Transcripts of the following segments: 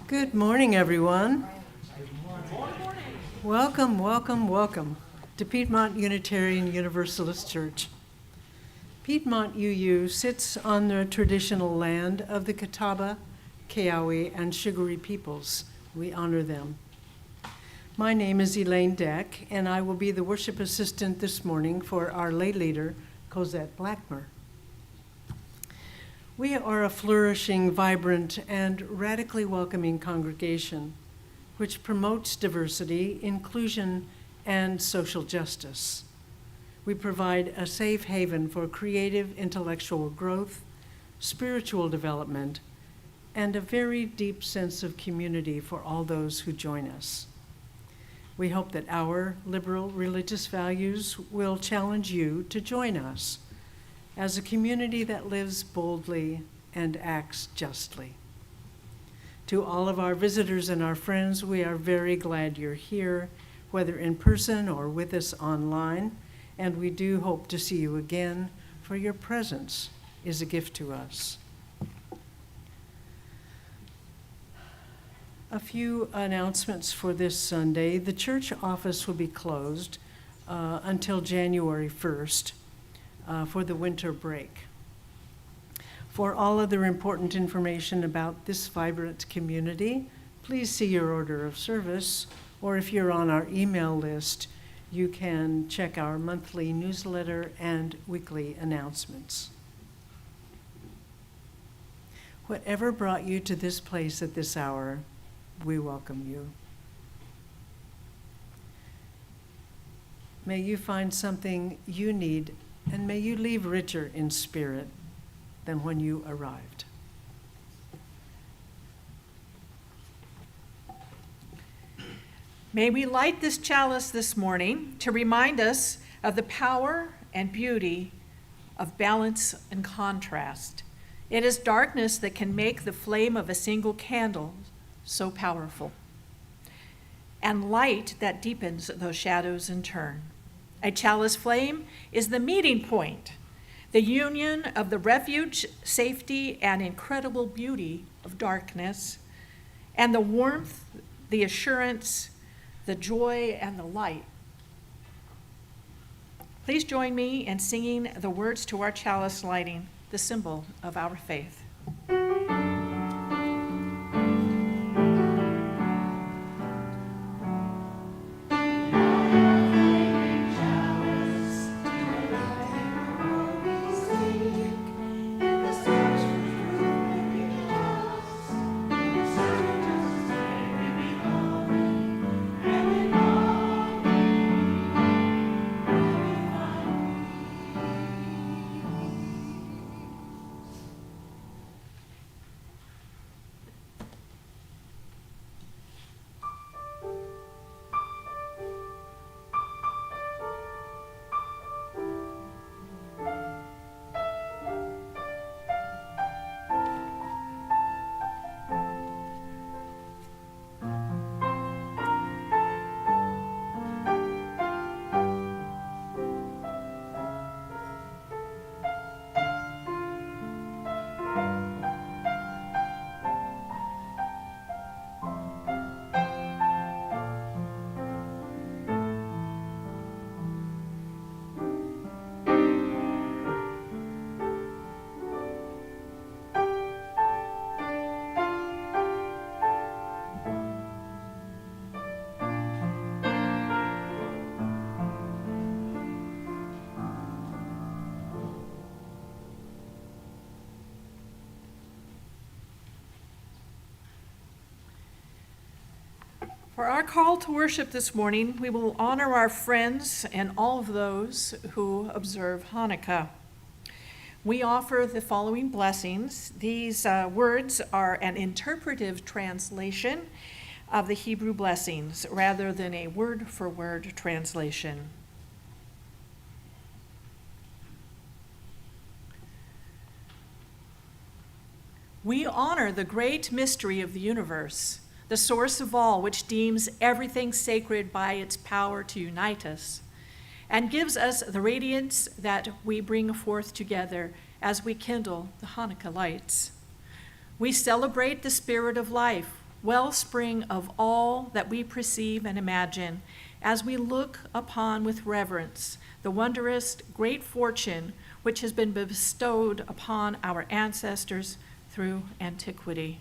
Good morning, everyone. Welcome, welcome, welcome to Piedmont Unitarian Universalist Church. Piedmont UU sits on the traditional land of the Catawba, Keawe, and Shiguri peoples. We honor them. My name is Elaine Deck, and I will be the worship assistant this morning for our lay leader, Cosette Blackmer. We are a flourishing, vibrant, and radically welcoming congregation which promotes diversity, inclusion, and social justice. We provide a safe haven for creative intellectual growth, spiritual development, and a very deep sense of community for all those who join us. We hope that our liberal religious values will challenge you to join us as a community that lives boldly and acts justly. To all of our visitors and our friends, we are very glad you're here, whether in person or with us online, and we do hope to see you again, for your presence is a gift to us. A few announcements for this Sunday. The church office will be closed until January 1st. For the winter break. For all other important information about this vibrant community, please see your order of service, or if you're on our email list, you can check our monthly newsletter and weekly announcements. Whatever brought you to this place at this hour, we welcome you. May you find something you need, and may you leave richer in spirit than when you arrived. May we light this chalice this morning to remind us of the power and beauty of balance and contrast. It is darkness that can make the flame of a single candle so powerful, and light that deepens those shadows in turn. A chalice flame is the meeting point, the union of the refuge, safety, and incredible beauty of darkness, and the warmth, the assurance, the joy, and the light. Please join me in singing the words to our chalice lighting, the symbol of our faith. For our call to worship this morning, we will honor our friends and all of those who observe Hanukkah. We offer the following blessings. These words are an interpretive translation of the Hebrew blessings rather than a word-for-word translation. We honor the great mystery of the universe, the source of all, which deems everything sacred by its power to unite us, and gives us the radiance that we bring forth together as we kindle the Hanukkah lights. We celebrate the spirit of life, wellspring of all that we perceive and imagine, as we look upon with reverence the wondrous great fortune which has been bestowed upon our ancestors through antiquity.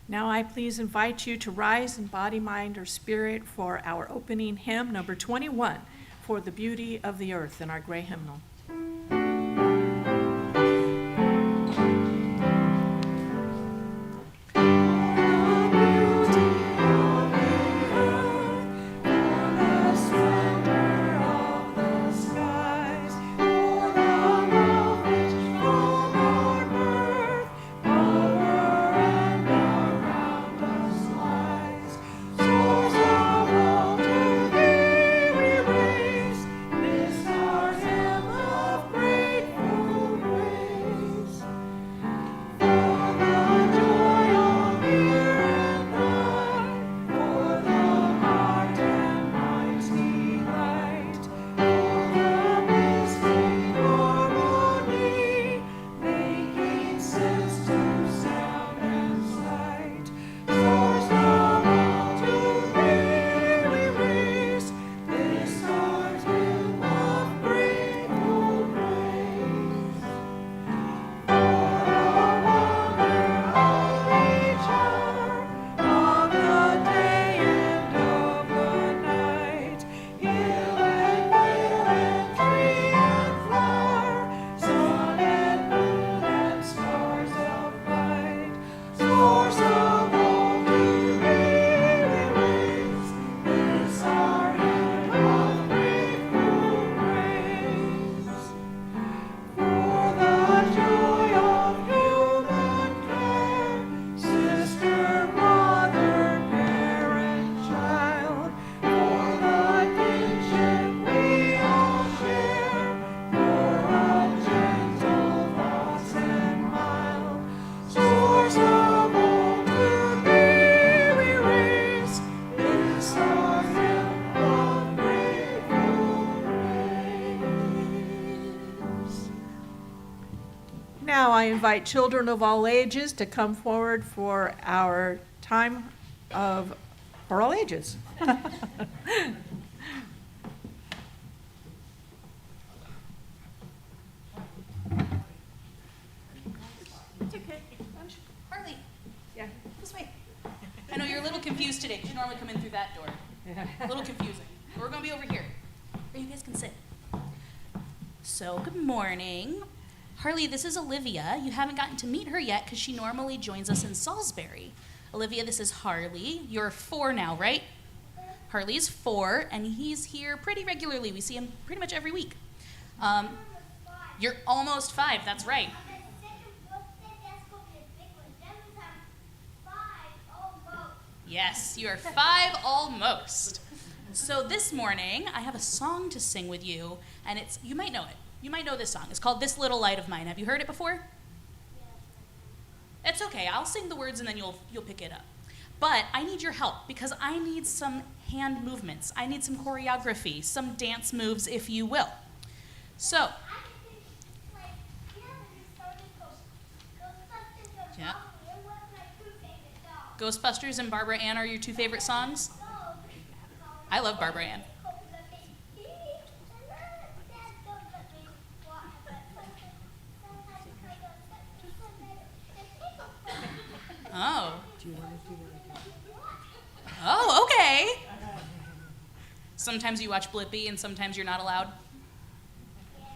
Now I please invite you to rise in body, mind, or spirit for our opening hymn, number 21, For the Beauty of the Earth, in our gray hymnal. Now I invite children of all ages to come forward for our time of, for all ages. It's okay. Harley, Yeah. this way. I know you're a little confused today, because you normally come in through that door. A little confusing. We're going to be over here, where you guys can sit. So, good morning. Harley, this is Olivia. You haven't gotten to meet her yet because she normally joins us in Salisbury. Olivia, this is Harley. You're 4 now, right? Harley's 4, and he's here pretty regularly. We see him pretty much every week. You're almost 5, that's right. Yes, you are 5 almost. So this morning, I have a song to sing with you, and you might know it. You might know this song. It's called This Little Light of Mine. Have you heard it before? It's okay. I'll sing the words and then you'll pick it up. But I need your help because I need some hand movements. I need some choreography, some dance moves, if you will. So, yeah. Ghostbusters and Barbara Ann are your two favorite songs? I love Barbara Ann. Oh. Oh, okay. Sometimes you watch Blippi and sometimes you're not allowed?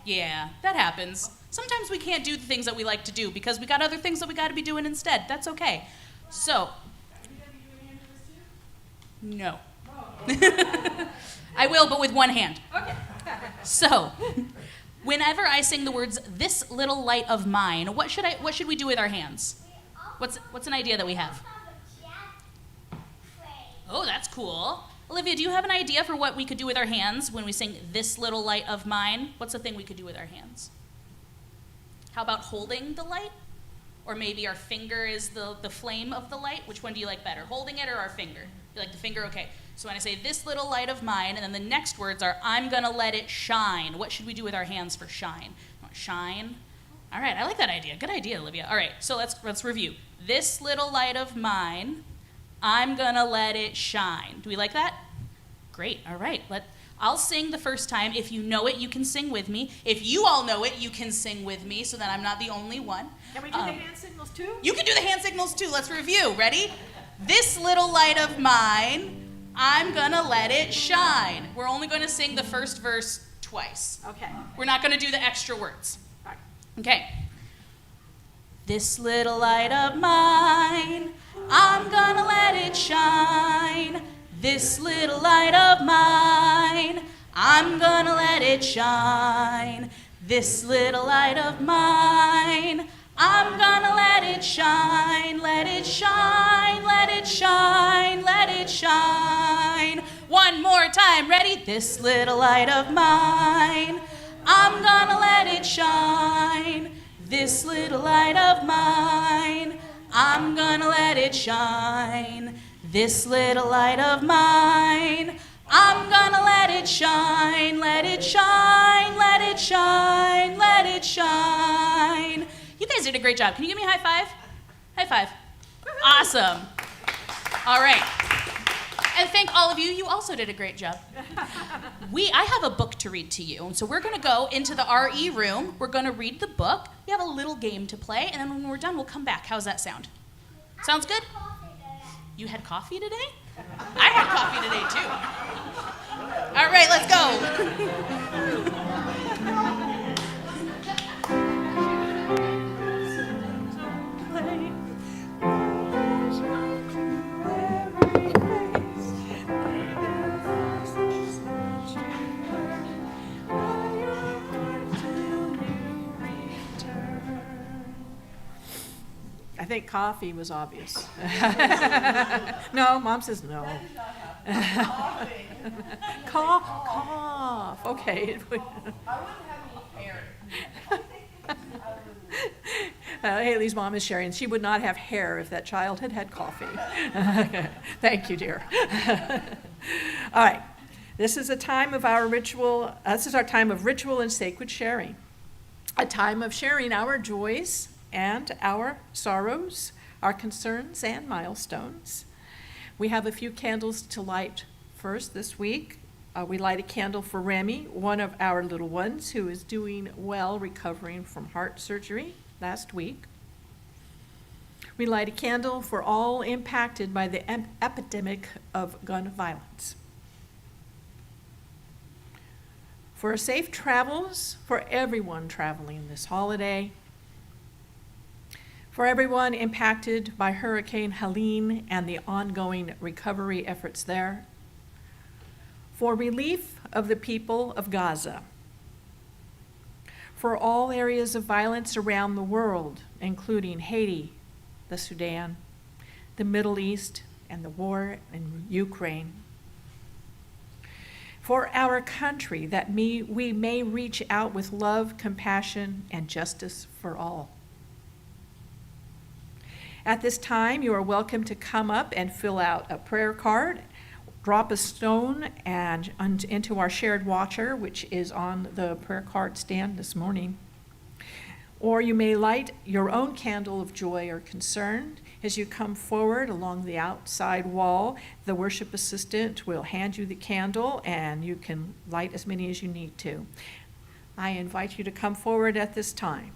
Yeah, that happens. Sometimes we can't do the things that we like to do because we got other things that we got to be doing instead. That's okay. So, no. I will, but with one hand. Okay. So, whenever I sing the words, "This little light of mine," what should we do with our hands? What's an idea that we have? Oh, that's cool. Olivia, do you have an idea for what we could do with our hands when we sing "This little light of mine"? What's the thing we could do with our hands? How about holding the light? Or maybe our finger is the flame of the light? Which one do you like better, holding it or our finger? You like the finger? Okay. So when I say "this little light of mine," and then the next words are "I'm gonna let it shine," what should we do with our hands for shine? Shine? All right, I like that idea. Good idea, Olivia. All right, so let's review. This little light of mine, I'm gonna let it shine. Do we like that? Great, all right. I'll sing the first time. If you know it, you can sing with me. If you all know it, you can sing with me so that I'm not the only one. Can we do the hand signals too? You can do the hand signals too. Let's review. Ready? This little light of mine, I'm gonna let it shine. We're only gonna sing the first verse twice. Okay. We're not gonna do the extra words. All right. Okay. This little light of mine, I'm gonna let it shine. This little light of mine, I'm gonna let it shine. This little light of mine, I'm gonna let it shine. Let it shine, let it shine, let it shine. One more time, ready? This little light of mine, I'm gonna let it shine. This little light of mine, I'm gonna let it shine. This little light of mine, I'm gonna let it shine. Let it shine, let it shine, let it shine. You guys did a great job. Can you give me a high five? High five. Awesome. All right. And thank all of you. You also did a great job. I have a book to read to you. So we're going to go into the RE room. We're going to read the book. We have a little game to play. And then when we're done, we'll come back. How's that sound? Sounds good? You had coffee today? I had coffee today, too. All right, let's go. I think coffee was obvious. No, Mom says no. Cough. Okay. I wouldn't have any hair. Haley's mom is sharing. She would not have hair if that child had had coffee. Thank you, dear. All right. This is a time of our ritual. This is our time of ritual and sacred sharing. A time of sharing our joys and our sorrows, our concerns and milestones. We have a few candles to light first this week. We light a candle for Remy, one of our little ones who is doing well recovering from heart surgery last week. We light a candle for all impacted by the epidemic of gun violence. For safe travels for everyone traveling this holiday. For everyone impacted by Hurricane Helene and the ongoing recovery efforts there. For relief of the people of Gaza. For all areas of violence around the world, including Haiti, the Sudan, the Middle East, and the war in Ukraine. For our country, that we may reach out with love, compassion, and justice for all. At this time, you are welcome to come up and fill out a prayer card, drop a stone into our shared water, which is on the prayer card stand this morning. Or you may light your own candle of joy or concern. As you come forward along the outside wall, the worship assistant will hand you the candle, and you can light as many as you need to. I invite you to come forward at this time.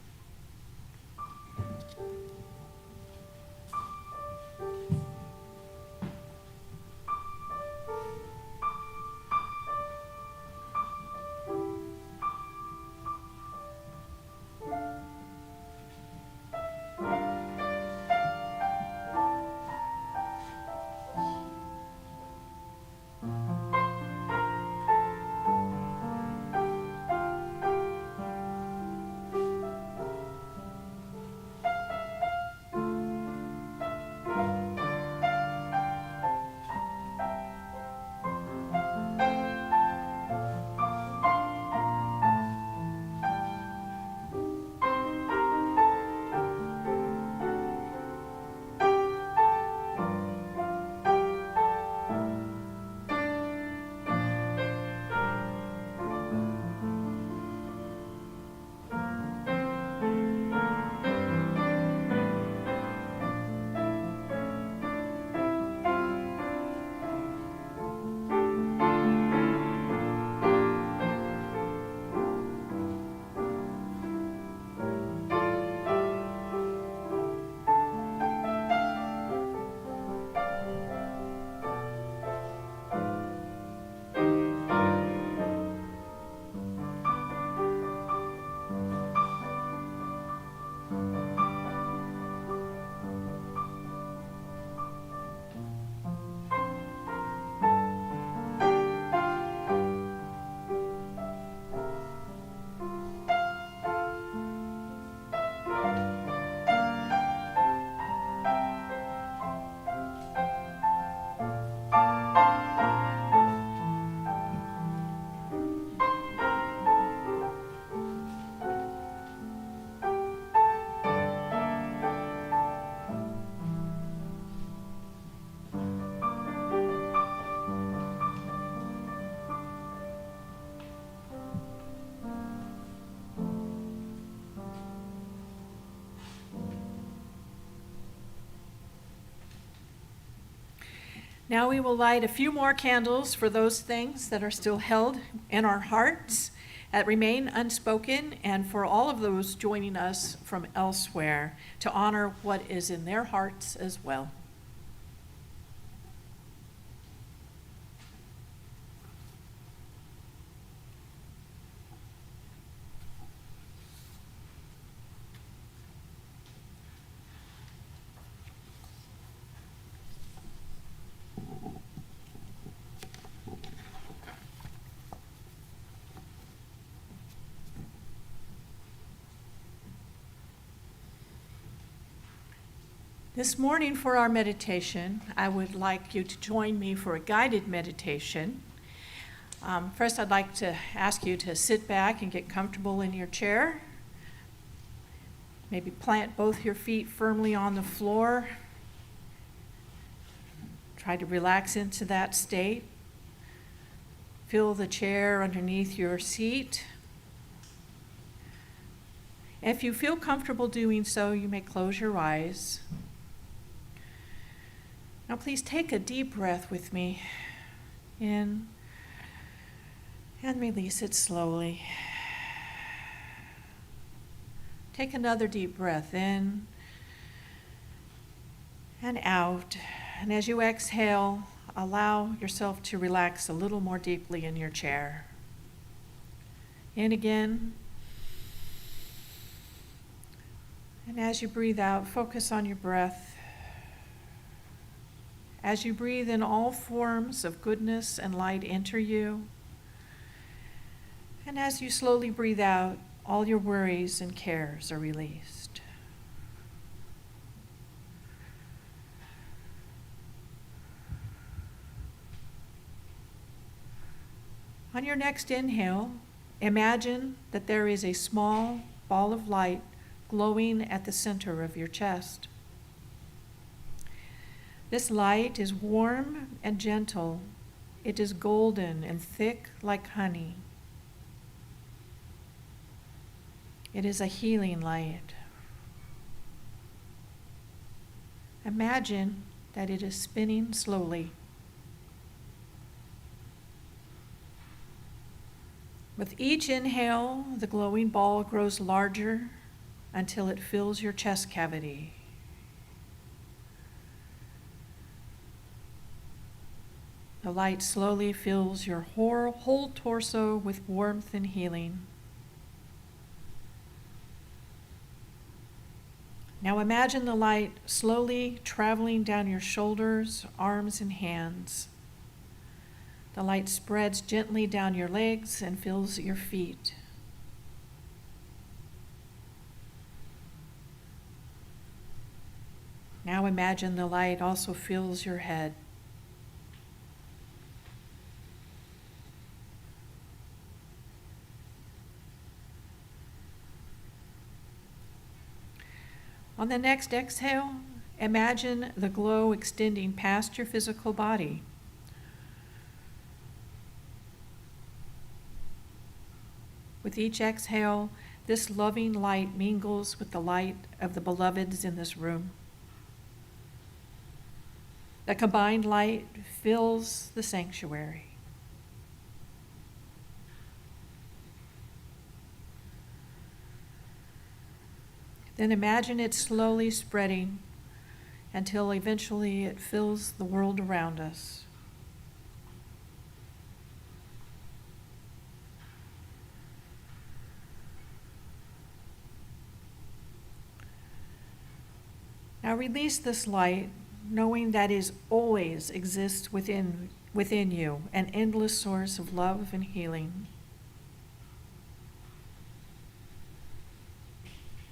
Now we will light a few more candles for those things that are still held in our hearts, that remain unspoken, and for all of those joining us from elsewhere to honor what is in their hearts as well. This morning for our meditation, I would like you to join me for a guided meditation. First, I'd like to ask you to sit back and get comfortable in your chair. Maybe plant both your feet firmly on the floor. Try to relax into that state. Feel the chair underneath your seat. If you feel comfortable doing so, you may close your eyes. Now please take a deep breath with me in and release it slowly. Take another deep breath in and out. And as you exhale, allow yourself to relax a little more deeply in your chair. In again. And as you breathe out, focus on your breath. As you breathe in, all forms of goodness and light enter you. And as you slowly breathe out, all your worries and cares are released. On your next inhale, imagine that there is a small ball of light glowing at the center of your chest. This light is warm and gentle. It is golden and thick like honey. It is a healing light. Imagine that it is spinning slowly. With each inhale, the glowing ball grows larger until it fills your chest cavity. The light slowly fills your whole torso with warmth and healing. Now imagine the light slowly traveling down your shoulders, arms, and hands. The light spreads gently down your legs and fills your feet. Now imagine the light also fills your head. On the next exhale, imagine the glow extending past your physical body. With each exhale, this loving light mingles with the light of the beloveds in this room. The combined light fills the sanctuary. Then imagine it slowly spreading until eventually it fills the world around us. Now release this light, knowing that it always exists within you, an endless source of love and healing.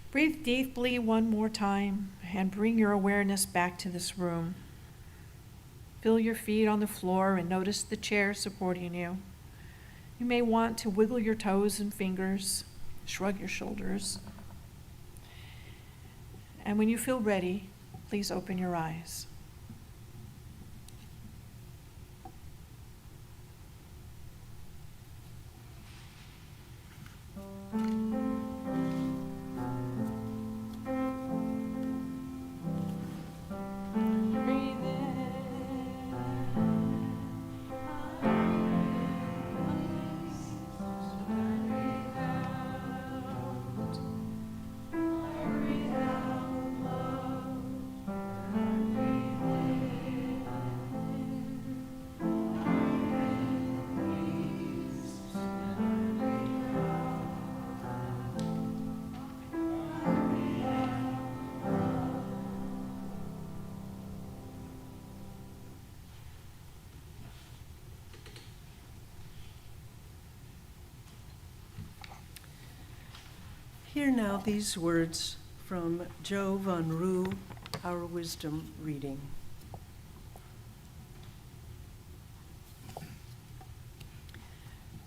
Breathe deeply one more time and bring your awareness back to this room. Feel your feet on the floor and notice the chair supporting you. You may want to wiggle your toes and fingers, shrug your shoulders. And when you feel ready, please open your eyes. Hear now these words from Joe VonRue, our wisdom reading.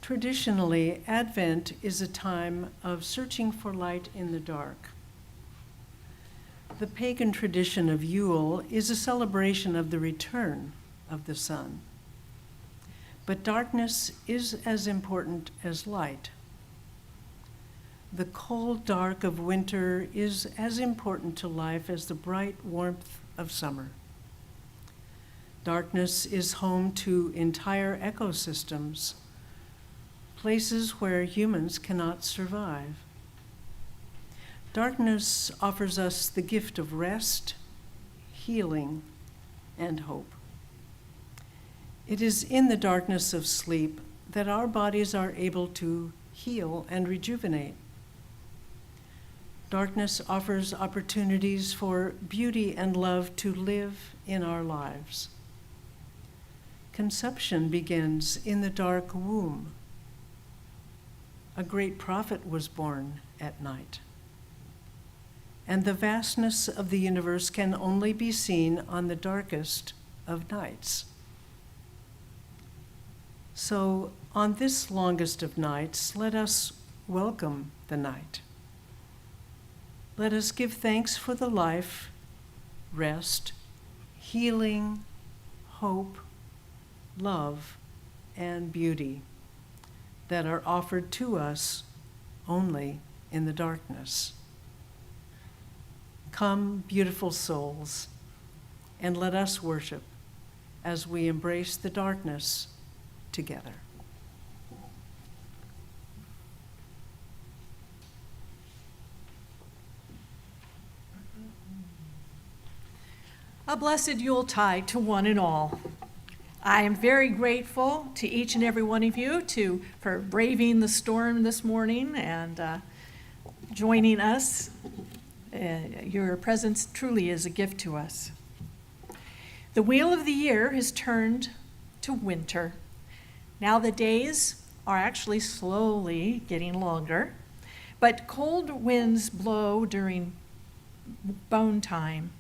Traditionally, Advent is a time of searching for light in the dark. The pagan tradition of Yule is a celebration of the return of the sun. But darkness is as important as light. The cold dark of winter is as important to life as the bright warmth of summer. Darkness is home to entire ecosystems, places where humans cannot survive. Darkness offers us the gift of rest, healing, and hope. It is in the darkness of sleep that our bodies are able to heal and rejuvenate. Darkness offers opportunities for beauty and love to live in our lives. Conception begins in the dark womb. A great prophet was born at night. And the vastness of the universe can only be seen on the darkest of nights. So, on this longest of nights, let us welcome the night. Let us give thanks for the life, rest, healing, hope, love, and beauty that are offered to us only in the darkness. Come, beautiful souls, and let us worship as we embrace the darkness together. A blessed Yuletide to one and all. I am very grateful to each and every one of you for braving the storm this morning and joining us. Your presence truly is a gift to us. The wheel of the year has turned to winter. Now the days are actually slowly getting longer, but cold winds blow during bone time.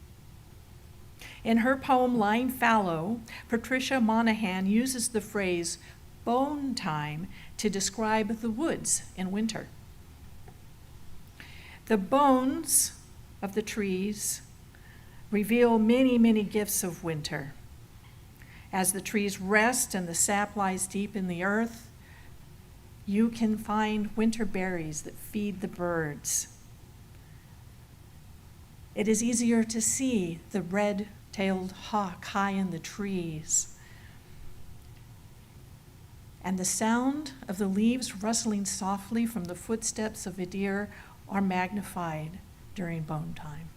In her poem, Lying Fallow, Patricia Monahan uses the phrase bone time to describe the woods in winter. The bones of the trees reveal many, many gifts of winter. As the trees rest and the sap lies deep in the earth, you can find winter berries that feed the birds. It is easier to see the red-tailed hawk high in the trees. And the sound of the leaves rustling softly from the footsteps of a deer are magnified during bone time.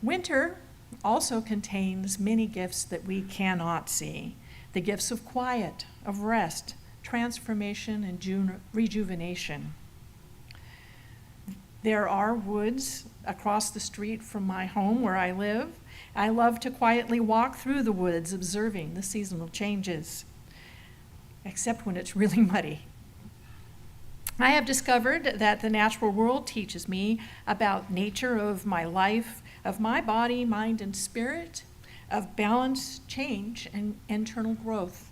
Winter also contains many gifts that we cannot see. The gifts of quiet, of rest, transformation, and rejuvenation. There are woods across the street from my home where I live. I love to quietly walk through the woods, observing the seasonal changes, except when it's really muddy. I have discovered that the natural world teaches me about nature of my life, of my body, mind, and spirit, of balance, change, and internal growth.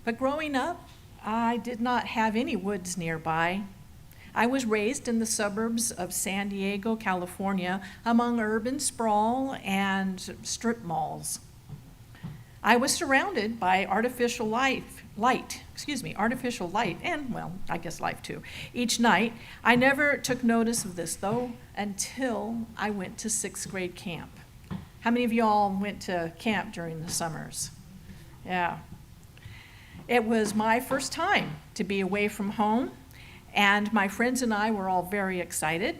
But growing up, I did not have any woods nearby. I was raised in the suburbs of San Diego, California, among urban sprawl and strip malls. I was surrounded by artificial light, and, well, I guess life too. Each night, I never took notice of this, though, until I went to 6th grade camp. How many of y'all went to camp during the summers? Yeah. It was my first time to be away from home, and my friends and I were all very excited.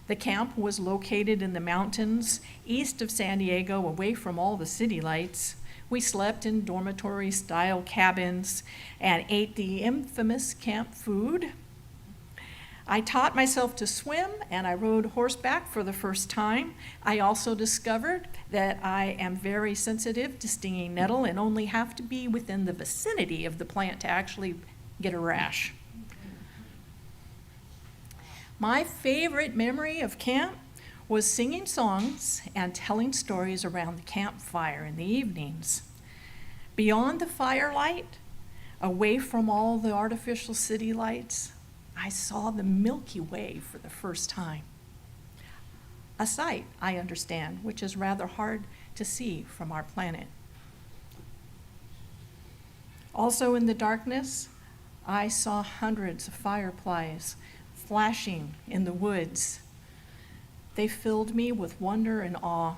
The camp was located in the mountains east of San Diego, away from all the city lights. We slept in dormitory-style cabins and ate the infamous camp food. I taught myself to swim, and I rode horseback for the first time. I also discovered that I am very sensitive to stinging nettle and only have to be within the vicinity of the plant to actually get a rash. My favorite memory of camp was singing songs and telling stories around the campfire in the evenings. Beyond the firelight, away from all the artificial city lights, I saw the Milky Way for the first time. A sight, I understand, which is rather hard to see from our planet. Also in the darkness, I saw hundreds of fireflies flashing in the woods. They filled me with wonder and awe.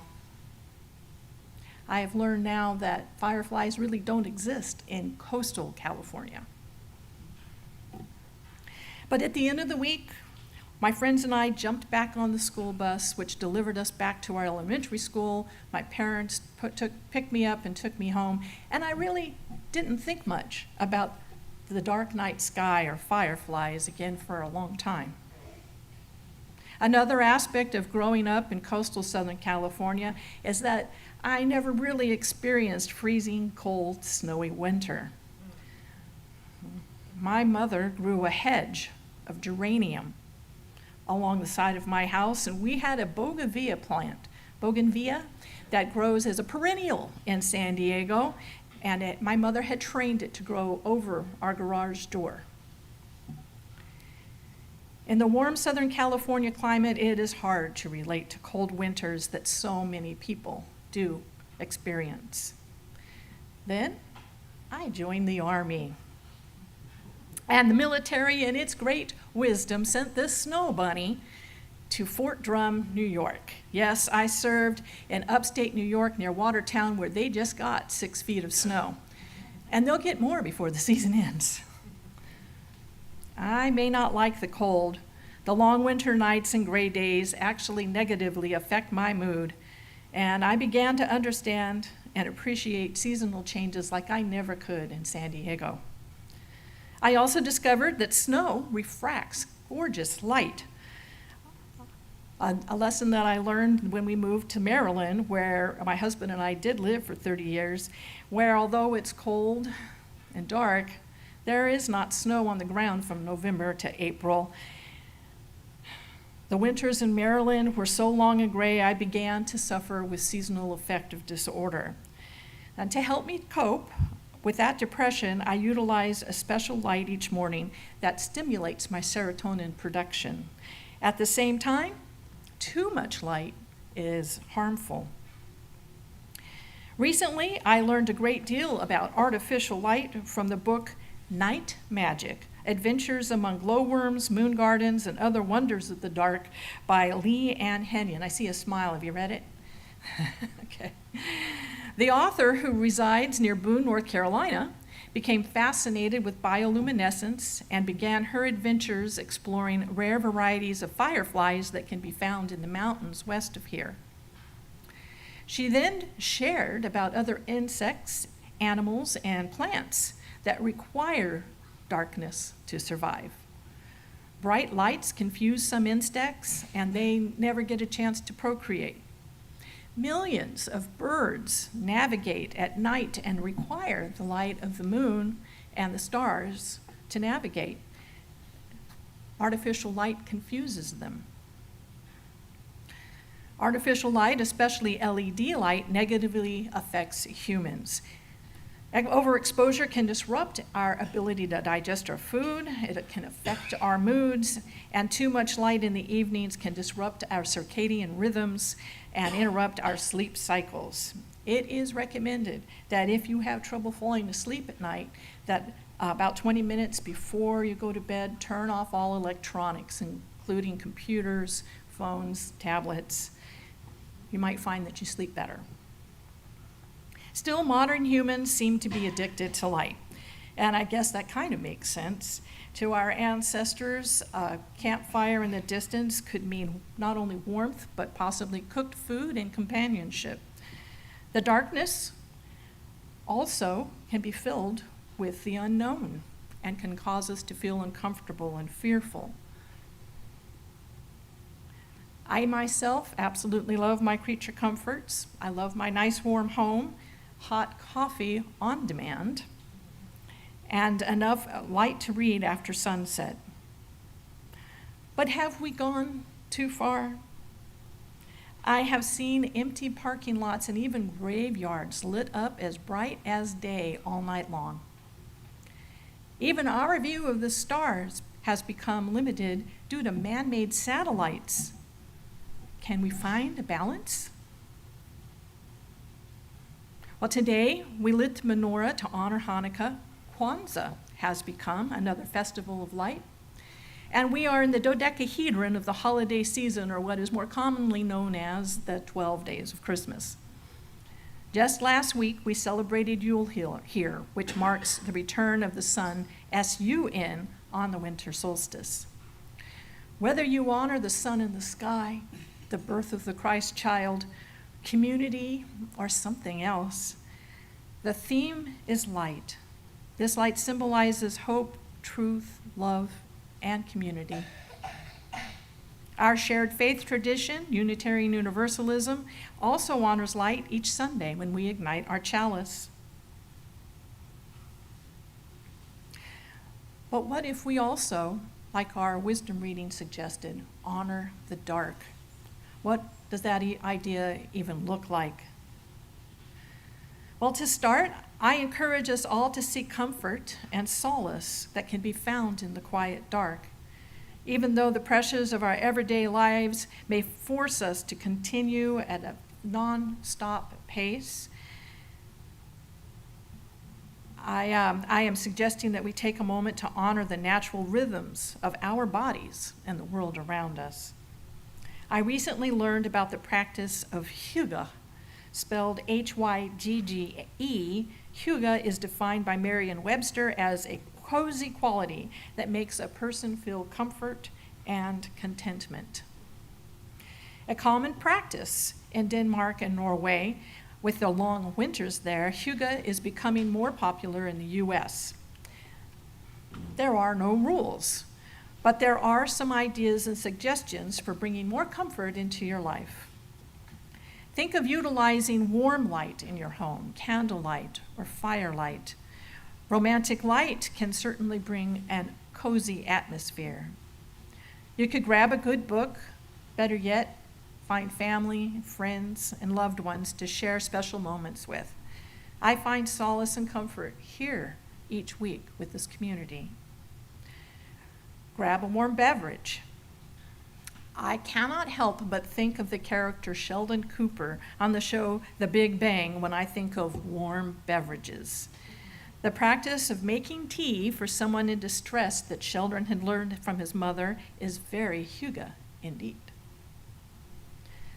I have learned now that fireflies really don't exist in coastal California. But at the end of the week, my friends and I jumped back on the school bus, which delivered us back to our elementary school. My parents picked me up and took me home, and I really didn't think much about the dark night sky or fireflies again for a long time. Another aspect of growing up in coastal Southern California is that I never really experienced freezing cold, snowy winter. My mother grew a hedge of geranium along the side of my house, and we had a bougainvillea plant, that grows as a perennial in San Diego, and my mother had trained it to grow over our garage door. In the warm Southern California climate, it is hard to relate to cold winters that so many people do experience. Then I joined the Army. And the military, in its great wisdom, sent this snow bunny to Fort Drum, New York. Yes, I served in upstate New York near Watertown, where they just got 6 feet of snow. And they'll get more before the season ends. I may not like the cold. The long winter nights and gray days actually negatively affect my mood, and I began to understand and appreciate seasonal changes like I never could in San Diego. I also discovered that snow refracts gorgeous light. A lesson that I learned when we moved to Maryland, where my husband and I did live for 30 years, where although it's cold and dark, there is not snow on the ground from November to April. The winters in Maryland were so long and gray, I began to suffer with seasonal affective disorder. And to help me cope with that depression, I utilize a special light each morning that stimulates my serotonin production. At the same time, too much light is harmful. Recently, I learned a great deal about artificial light from the book Night Magic: Adventures Among Glowworms, Moon Gardens, and Other Wonders of the Dark by Lee Ann Henyon. I see a smile. Have you read it? Okay. The author, who resides near Boone, North Carolina, became fascinated with bioluminescence and began her adventures exploring rare varieties of fireflies that can be found in the mountains west of here. She then shared about other insects, animals, and plants that require darkness to survive. Bright lights confuse some insects, and they never get a chance to procreate. Millions of birds navigate at night and require the light of the moon and the stars to navigate. Artificial light confuses them. Artificial light, especially LED light, negatively affects humans. Overexposure can disrupt our ability to digest our food, it can affect our moods, and too much light in the evenings can disrupt our circadian rhythms and interrupt our sleep cycles. It is recommended that if you have trouble falling asleep at night, that about 20 minutes before you go to bed, turn off all electronics, including computers, phones, tablets. You might find that you sleep better. Still, modern humans seem to be addicted to light, and I guess that kind of makes sense. To our ancestors, a campfire in the distance could mean not only warmth, but possibly cooked food and companionship. The darkness also can be filled with the unknown and can cause us to feel uncomfortable and fearful. I myself absolutely love my creature comforts. I love my nice warm home, hot coffee on demand, and enough light to read after sunset. But have we gone too far? I have seen empty parking lots and even graveyards lit up as bright as day all night long. Even our view of the stars has become limited due to man-made satellites. Can we find a balance? Well, today we lit the menorah to honor Hanukkah. Kwanzaa has become another festival of light. And we are in the dodecahedron of the holiday season, or what is more commonly known as the 12 days of Christmas. Just last week, we celebrated Yule here, which marks the return of the sun, S-U-N, on the winter solstice. Whether you honor the sun in the sky, the birth of the Christ child, community, or something else, the theme is light. This light symbolizes hope, truth, love, and community. Our shared faith tradition, Unitarian Universalism, also honors light each Sunday when we ignite our chalice. But what if we also, like our wisdom reading suggested, honor the dark? What does that idea even look like? Well, to start, I encourage us all to seek comfort and solace that can be found in the quiet dark. even though the pressures of our everyday lives may force us to continue at a non-stop pace. I am suggesting that we take a moment to honor the natural rhythms of our bodies and the world around us. I recently learned about the practice of hygge, spelled H-Y-G-G-E. Hygge is defined by Merriam-Webster as a cozy quality that makes a person feel comfort and contentment. A common practice in Denmark and Norway, with the long winters there, hygge is becoming more popular in the U.S. There are no rules, but there are some ideas and suggestions for bringing more comfort into your life. Think of utilizing warm light in your home, candlelight or firelight. Romantic light can certainly bring a cozy atmosphere. You could grab a good book, better yet, find family, friends, and loved ones to share special moments with. I find solace and comfort here each week with this community. Grab a warm beverage. I cannot help but think of the character Sheldon Cooper on the show The Big Bang when I think of warm beverages. The practice of making tea for someone in distress that Sheldon had learned from his mother is very hygge indeed.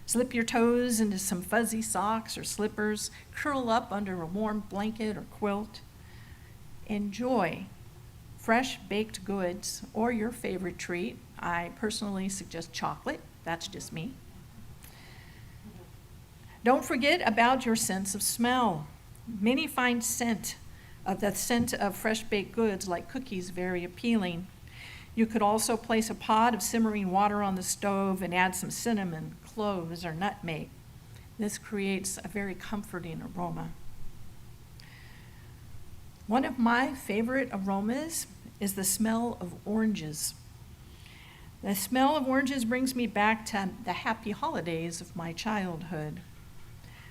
Slip your toes into some fuzzy socks or slippers, curl up under a warm blanket or quilt. Enjoy fresh baked goods or your favorite treat. I personally suggest chocolate. That's just me. Don't forget about your sense of smell. Many find the scent of fresh baked goods like cookies very appealing. You could also place a pot of simmering water on the stove and add some cinnamon, cloves, or nutmeg. This creates a very comforting aroma. One of my favorite aromas is the smell of oranges. The smell of oranges brings me back to the happy holidays of my childhood.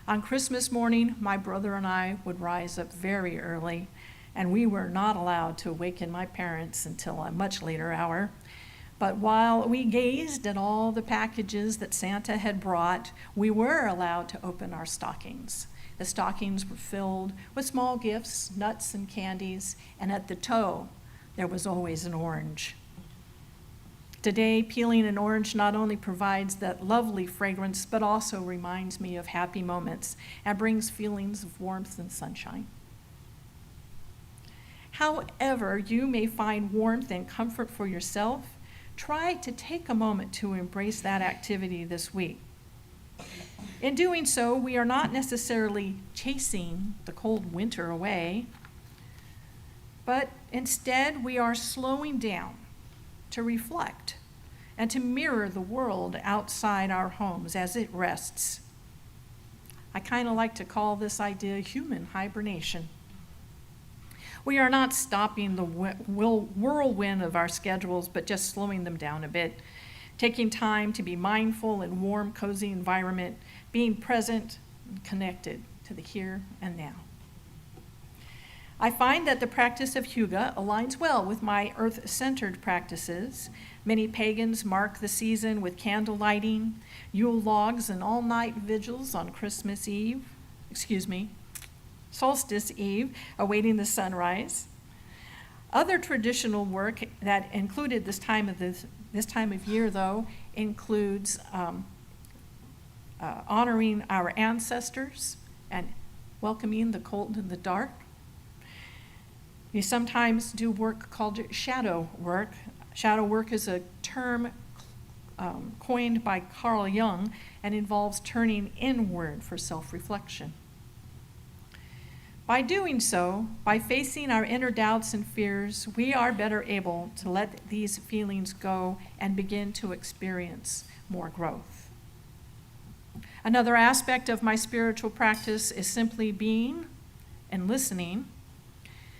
On Christmas morning, my brother and I would rise up very early, and we were not allowed to awaken my parents until a much later hour. But while we gazed at all the packages that Santa had brought, we were allowed to open our stockings. The stockings were filled with small gifts, nuts and candies, and at the toe, there was always an orange. Today, peeling an orange not only provides that lovely fragrance, but also reminds me of happy moments and brings feelings of warmth and sunshine. However you may find warmth and comfort for yourself, try to take a moment to embrace that activity this week. In doing so, we are not necessarily chasing the cold winter away, but instead we are slowing down to reflect and to mirror the world outside our homes as it rests. I kind of like to call this idea human hibernation. We are not stopping the whirlwind of our schedules, but just slowing them down a bit, taking time to be mindful in warm, cozy environment, being present and connected to the here and now. I find that the practice of hygge aligns well with my earth-centered practices. Many pagans mark the season with candle lighting, Yule logs, and all-night vigils on Solstice Eve, awaiting the sunrise. Other traditional work that included this time of year, though, includes honoring our ancestors and welcoming the cold and the dark. We sometimes do work called shadow work. Shadow work is a term coined by Carl Jung and involves turning inward for self-reflection. By doing so, by facing our inner doubts and fears, we are better able to let these feelings go and begin to experience more growth. Another aspect of my spiritual practice is simply being and listening.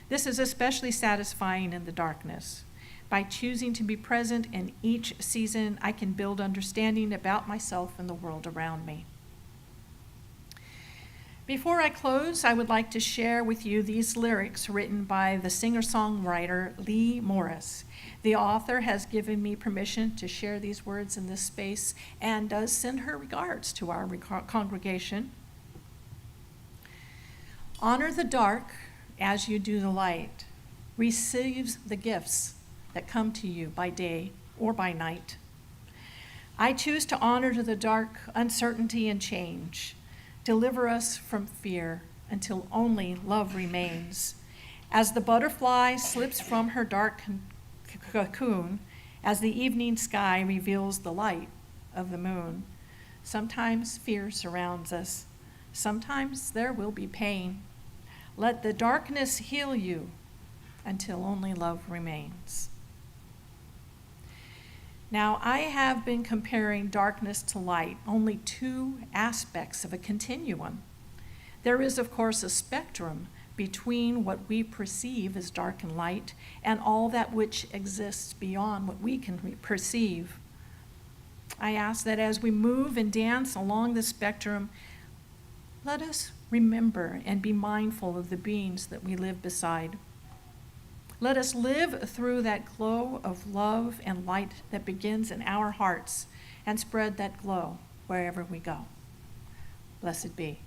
This is especially satisfying in the darkness. By choosing to be present in each season, I can build understanding about myself and the world around me. Before I close, I would like to share with you these lyrics written by the singer-songwriter Lee Morris. The author has given me permission to share these words in this space and does send her regards to our congregation. Honor the dark as you do the light. Receive the gifts that come to you by day or by night. I choose to honor the dark, uncertainty, and change. Deliver us from fear until only love remains. As the butterfly slips from her dark cocoon, as the evening sky reveals the light of the moon. Sometimes fear surrounds us. Sometimes there will be pain. Let the darkness heal you until only love remains. Now, I have been comparing darkness to light, only two aspects of a continuum. There is, of course, a spectrum between what we perceive as dark and light and all that which exists beyond what we can perceive. I ask that as we move and dance along the spectrum, let us remember and be mindful of the beings that we live beside. Let us live through that glow of love and light that begins in our hearts and spread that glow wherever we go. Blessed be.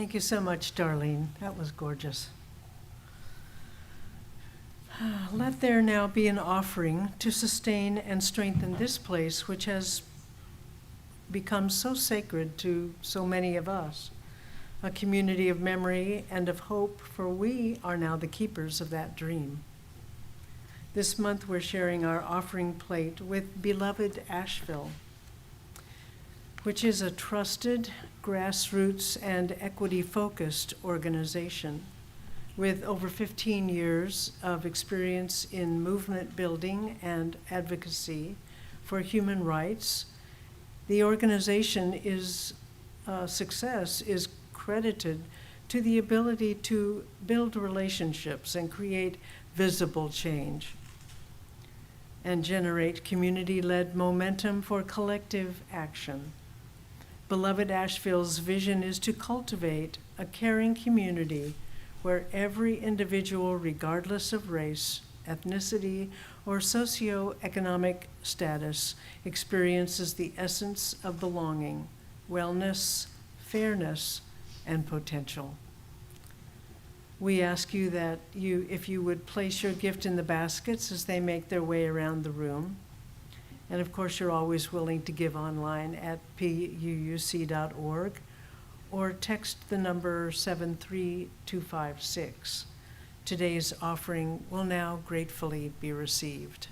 Thank you so much, Darlene. That was gorgeous. Let there now be an offering to sustain and strengthen this place, which has become so sacred to so many of us, a community of memory and of hope, for we are now the keepers of that dream. This month we're sharing our offering plate with beloved Asheville, which is a trusted, grassroots, and equity-focused organization with over 15 years of experience in movement building and advocacy for human rights. The organization success is credited to the ability to build relationships and create visible change and generate community-led momentum for collective action. Beloved Asheville's vision is to cultivate a caring community where every individual, regardless of race, ethnicity, or socioeconomic status, experiences the essence of belonging, wellness, fairness, and potential. We ask you that if you would place your gift in the baskets as they make their way around the room. And of course, you're always willing to give online at puuc.org or text the number 73256. Today's offering will now gratefully be received.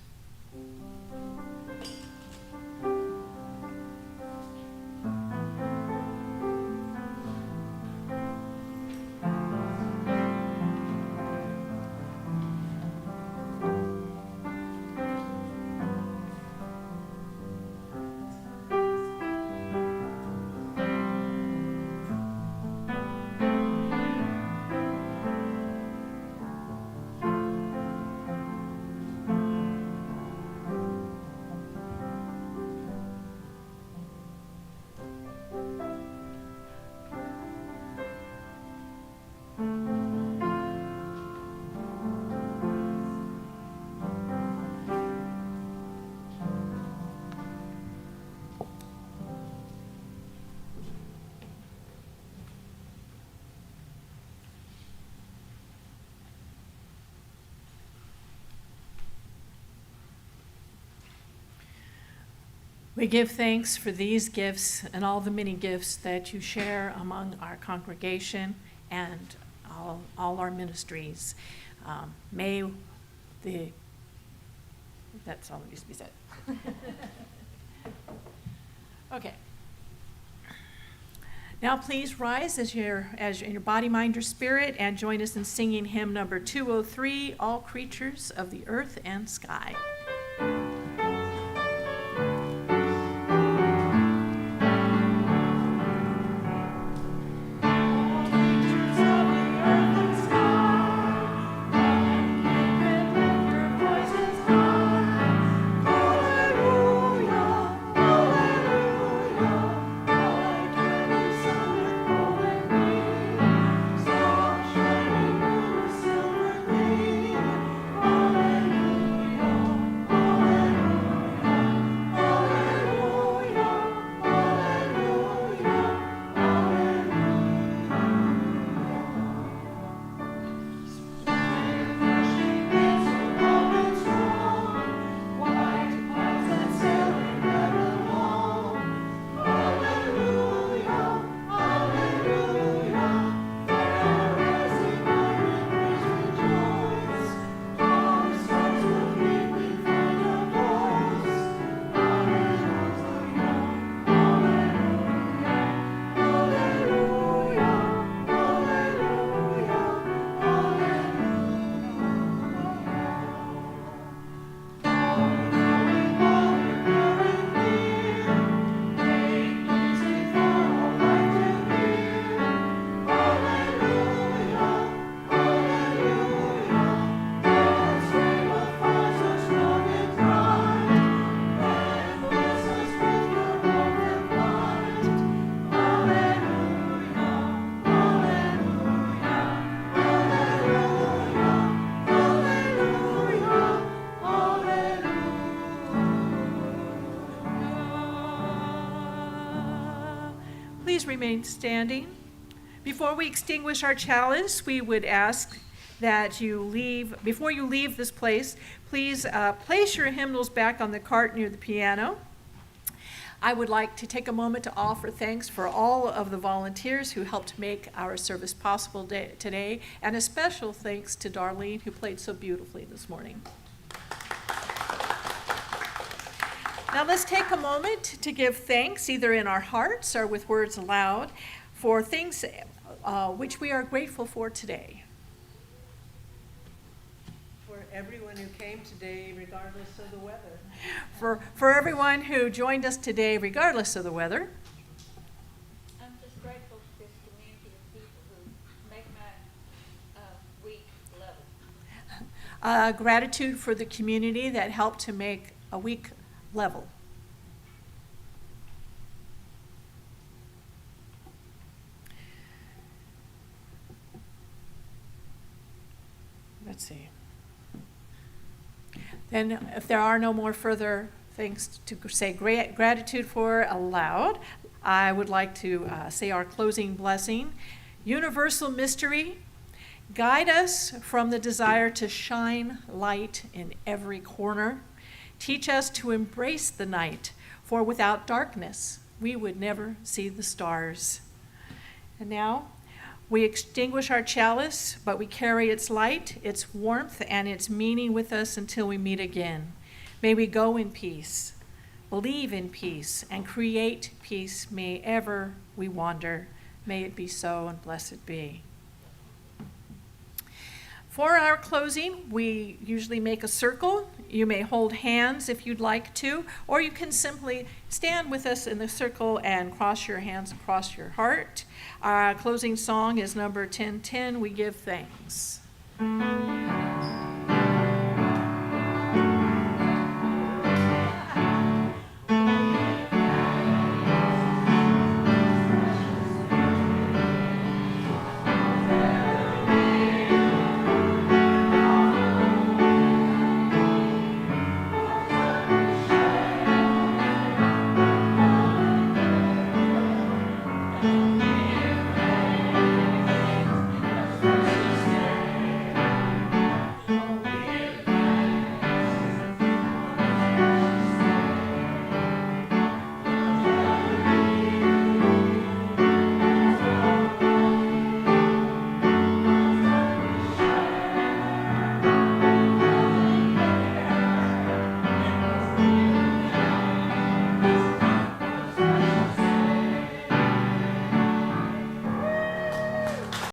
We give thanks for these gifts and all the many gifts that you share among our congregation and all our ministries. That's all that needs to be said. Okay. Now please rise as in your body, mind, your spirit, and join us in singing hymn number 203, All Creatures of the Earth and Sky. Remain standing. Before we extinguish our chalice, we would ask that before you leave this place, please place your hymnals back on the cart near the piano. I would like to take a moment to offer thanks for all of the volunteers who helped make our service possible today, and a special thanks to Darlene, who played so beautifully this morning. Now let's take a moment to give thanks, either in our hearts or with words aloud, for things which we are grateful for today. For everyone who came today, regardless of the weather. For everyone who joined us today, regardless of the weather. I'm just grateful for this community of people who make my week level. Gratitude for the community that helped to make a week level. Let's see. Then, if there are no more further things to say gratitude for aloud, I would like to say our closing blessing. Universal mystery, guide us from the desire to shine light in every corner. Teach us to embrace the night, for without darkness, we would never see the stars. And now, we extinguish our chalice, but we carry its light, its warmth, and its meaning with us until we meet again. May we go in peace, believe in peace, and create peace may ever we wander. May it be so, and blessed be. For our closing, we usually make a circle. You may hold hands if you'd like to, or you can simply stand with us in the circle and cross your hands across your heart. Our closing song is number 1010, We Give Thanks.